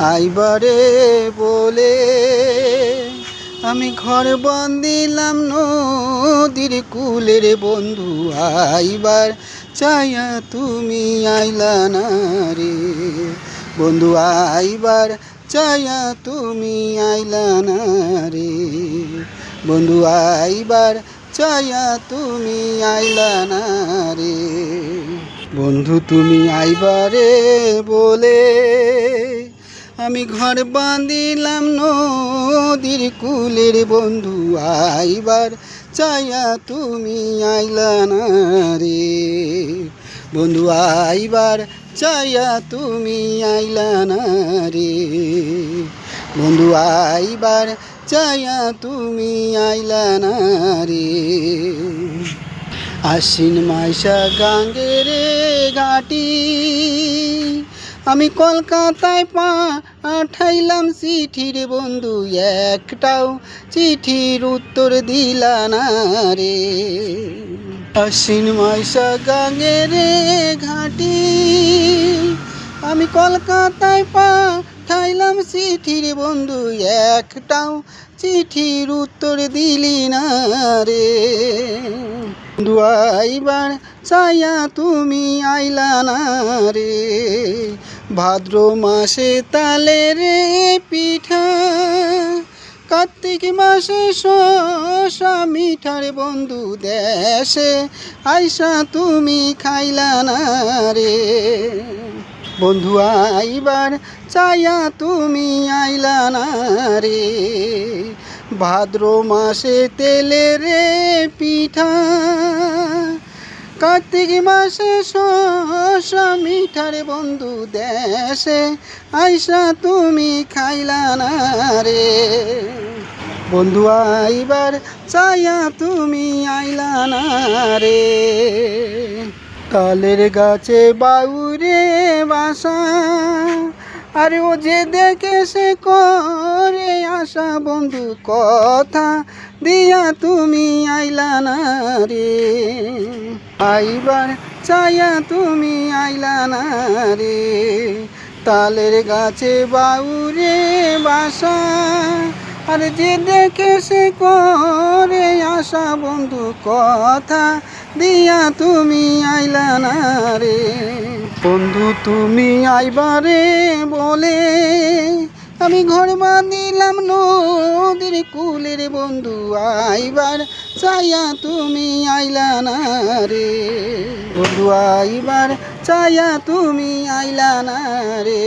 আইবারে বলে আমি ঘর বান্ধিলাম নদীর কূলের বন্ধু। আইবার চাইয়া তুমি আইলা না রে বন্ধু, আইবার চাইয়া তুমি আইলা না রে বন্ধু, আইবার চাইয়া তুমি আইলা না রে বন্ধু। তুমি আইবারে বলে আমি ঘর বাঁধিলাম নদীর কূলের বন্ধু। আইবার চাইয়া তুমি আইলা না রে বন্ধু, আইবার চাইয়া তুমি আইলা না রে বন্ধু, আইবার চাইয়া তুমি আইলা না রে। আশ্বিন মাইশা গাঙ্গের ঘাটি আমি কলকাতায় পাঠাইলাম চিঠির বন্ধু, একটাও চিঠির উত্তর দিলা না রে। আশ্বিন মাইশা গাঙ্গের ঘাটি আমি কলকাতায় পাঠাইলাম চিঠির বন্ধু, একটাও চিঠির উত্তর দিলি না রে বন্ধু, আইবার চাইয়া তুমি আইলা না রে। ভাদ্র মাসে তালে রে পিঠা, কার্তিক মাসে শসা মিঠার বন্ধু, দেশে আইসা তুমি খাইলা না রে বন্ধু, আইবার চাইয়া তুমি আইলা না রে। ভাদ্র মাসে তেলে রে পিঠা, কার্তিক মাসে শসা মিঠার বন্ধু, দেশে আইসা তুমি খাইলা না রে বন্ধু, আইবার চাইয়া তুমি আইলা না রে। তালের গাছে বাউরে বাসা, আরে ও যে দেখে সে করে আশা বন্ধু, কথা দিয়া তুমি আইলা না রে আইবার চাইয়া তুমি আইলা না রে। তালের গাছে বাউরে বাসা, আরে যে দেখে সে করে আশা বন্ধু, কথা দিয়া তুমি আইলা না রে বন্ধু। তুমি আইবারে বলে আমি ঘর বাঁধিলাম নদীর কূলের বন্ধু, আইবার চাইয়া তুমি আইলা না রে বন্ধু, আইবার চাইয়া তুমি আইলা না রে।